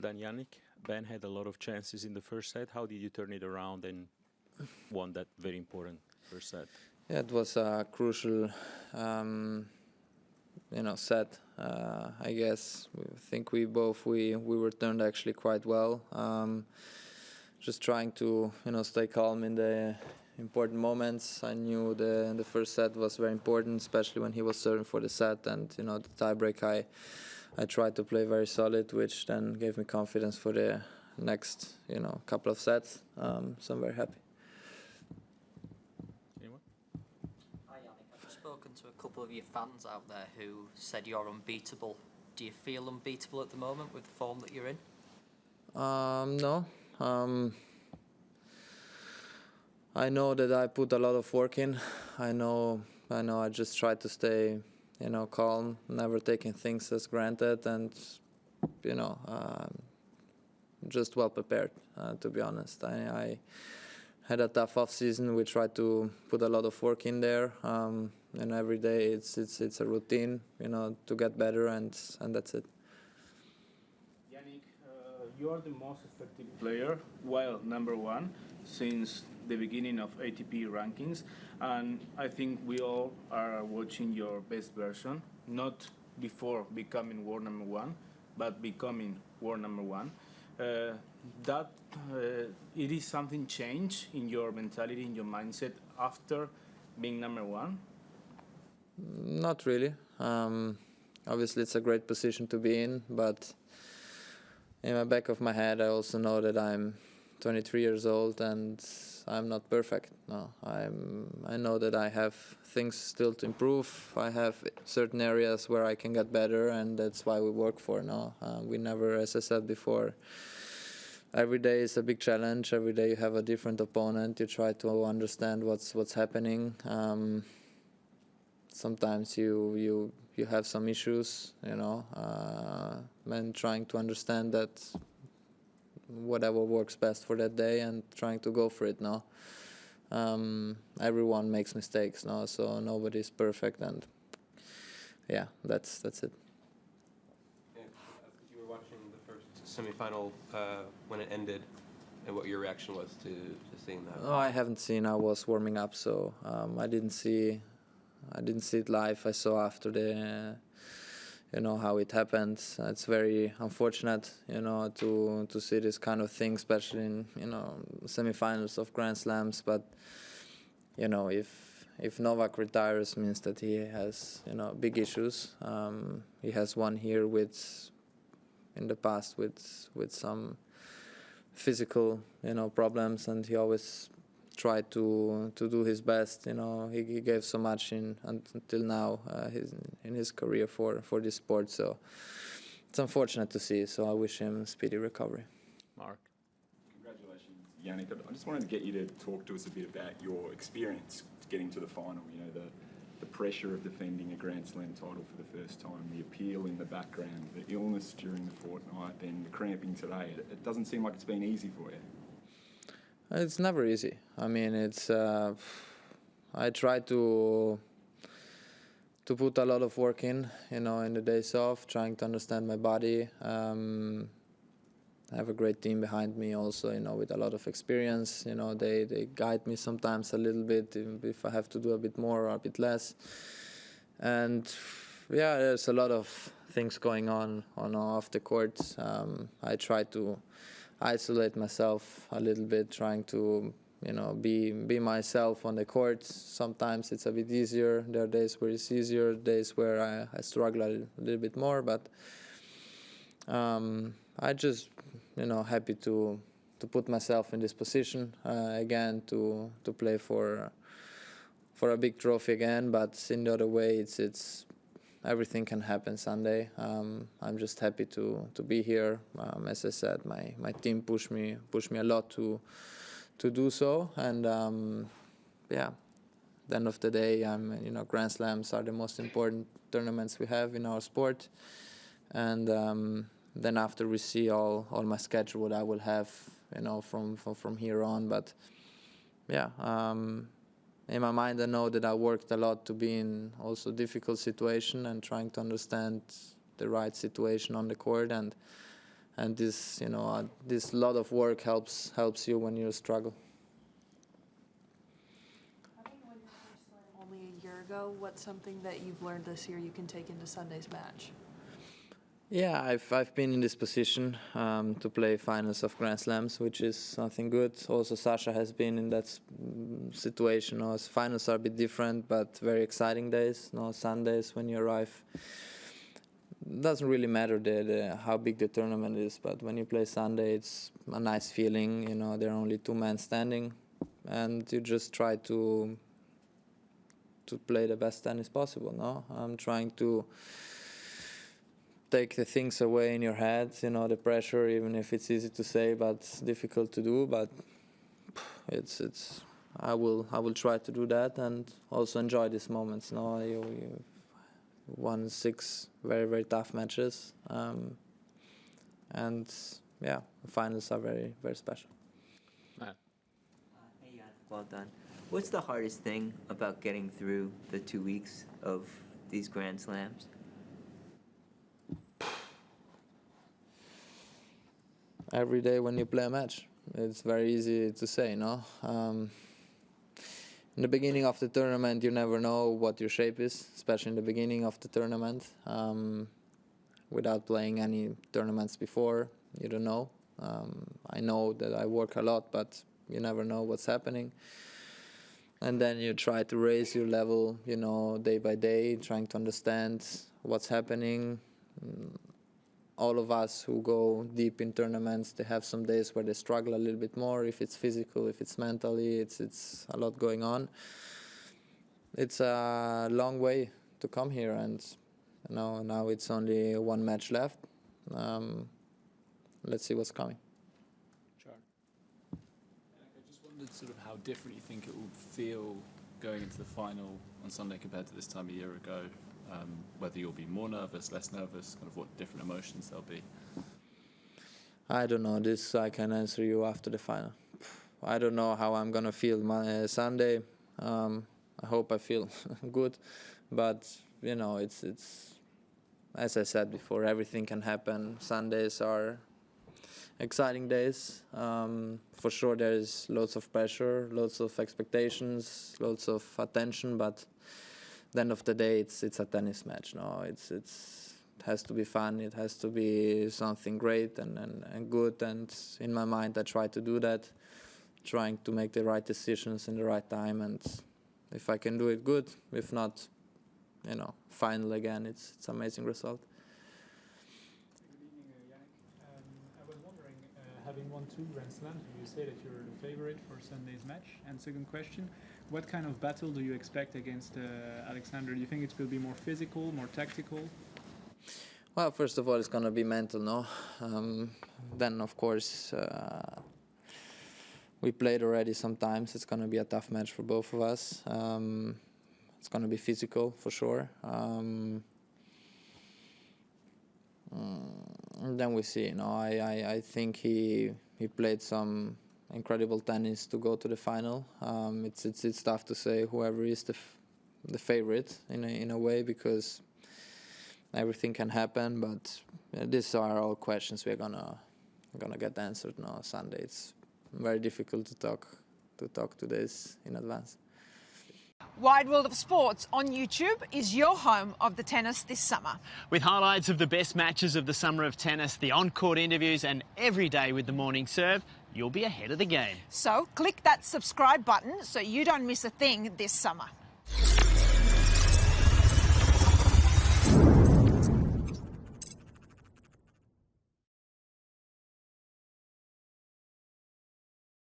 than Jannik. Ben had a lot of chances in the first set. How did you turn it around and won that very important first set? Yeah, it was a crucial, set. I guess I think we were turned actually quite well. Just trying to stay calm in the important moments. I knew the first set was very important, especially when he was serving for the set, and the tiebreak I tried to play very solid, which then gave me confidence for the next couple of sets. So I'm very happy. Anyone? Hi Jannik, I've just spoken to a couple of your fans out there who said you're unbeatable. Do you feel unbeatable at the moment with the form that you're in? No. I know that I put a lot of work in. I know. I just try to stay, calm, never taking things as granted, and just well prepared. To be honest, I had a tough off season. We tried to put a lot of work in there, and every day it's a routine, to get better, and that's it. Jannik, you are the most effective player, well, number one, since the beginning of ATP rankings, and I think we all are watching your best version, not before becoming world number one, but becoming world number one. It is something change in your mentality, in your mindset after being number one? Not really. Obviously, it's a great position to be in, but in the back of my head, I also know that I'm 23 years old and I'm not perfect. No, I know that I have things still to improve. I have certain areas where I can get better, and that's why we work for now. We never, as I said before, every day is a big challenge. Every day you have a different opponent. You try to understand what's happening. Sometimes you have some issues, and trying to understand that whatever works best for that day and trying to go for it now. Everyone makes mistakes now, so nobody's perfect, and yeah, that's it. Yeah, you were watching the first semifinal when it ended, and what your reaction was to seeing that? Oh, I haven't seen. I was warming up, so I didn't see it live. I saw after the how it happened. It's very unfortunate, to see this kind of thing, especially in semifinals of Grand Slams. But if Novak retires, means that he has big issues. He has one here in the past with some physical problems, and he always tried to do his best. He gave so much until now in his career for this sport. So it's unfortunate to see. So I wish him speedy recovery. Mark. Congratulations, Jannik. I just wanted to get you to talk to us a bit about your experience getting to the final. The pressure of defending a Grand Slam title for the first time, the appeal in the background, the illness during the fortnight, then the cramping today. It doesn't seem like it's been easy for you. It's never easy. I mean, it's. I try to put a lot of work in the days off, trying to understand my body. I have a great team behind me also, with a lot of experience. They guide me sometimes a little bit if I have to do a bit more or a bit less. And yeah, there's a lot of things going on off the court. I try to isolate myself a little bit, trying to be myself on the court. Sometimes it's a bit easier. There are days where it's easier, days where I struggle a little bit more, but I just happy to put myself in this position again, to play for a big trophy again. But in the other way, it's everything can happen Sunday. I'm just happy to be here. As I said, my team pushed me a lot to do so, and yeah, at the end of the day, Grand Slams are the most important tournaments we have in our sport, and then after we see all my schedule, what I will have from here on. But yeah, in my mind, I know that I worked a lot to be in also difficult situation and trying to understand the right situation on the court, and and this this lot of work helps you when you struggle. Having won your first slam only a year ago, what's something that you've learned this year you can take into Sunday's match? Yeah, I've been in this position to play finals of Grand Slams, which is something good. Also, Sasha has been in that situation. Finals are a bit different, but very exciting days. Sundays when you arrive, it doesn't really matter how big the tournament is, but when you play Sunday, it's a nice feeling. There are only two men standing, and you just try to play the best tennis possible. I'm trying to take the things away in your head, the pressure, even if it's easy to say but difficult to do. But I will try to do that and also enjoy these moments. You won 6 very, very tough matches, and yeah, the finals are very, very special. Hey, Jannik, well done. What's the hardest thing about getting through the 2 weeks of these Grand Slams? Every day when you play a match, it's very easy to say, no? In the beginning of the tournament, you never know what your shape is, especially in the beginning of the tournament. Without playing any tournaments before, you don't know. I know that I work a lot, but you never know what's happening. And then you try to raise your level, day by day, trying to understand what's happening. All of us who go deep in tournaments, they have some days where they struggle a little bit more. If it's physical, if it's mentally, it's a lot going on. It's a long way to come here, and now it's only 1 match left. Let's see what's coming. Sure. I just wondered sort of how different you think it will feel going into the final on Sunday compared to this time a year ago. Whether you'll be more nervous, less nervous, kind of what different emotions there'll be. I don't know. This I can answer you after the final. I don't know how I'm gonna feel Sunday. I hope I feel good, but it's as I said before, everything can happen. Sundays are exciting days. For sure, there is lots of pressure, lots of expectations, lots of attention, but at the end of the day, it's a tennis match. It has to be fun. It has to be something great and good. And in my mind, I try to do that, trying to make the right decisions in the right time. And if I can do it, good. If not, final again. It's an amazing result. Good evening, Jannik. I was wondering, having won 2 Grand Slams, you say that you're the favorite for Sunday's match. And second question, what kind of battle do you expect against Alexander? Do you think it will be more physical, more tactical? Well, first of all, it's going to be mental, no? Then, of course, we played already sometimes. It's going to be a tough match for both of us. It's going to be physical, for sure. Then we see, I think he played some incredible tennis to go to the final. It's tough to say whoever is the favorite in a way, because everything can happen. But these are all questions we're gonna get answered now Sunday. It's very difficult to talk to this in advance. Wide World of Sports on YouTube is your home of the tennis this summer. With highlights of the best matches of the summer of tennis, the on-court interviews and every day with the morning serve, you'll be ahead of the game. So click that subscribe button so you don't miss a thing this summer.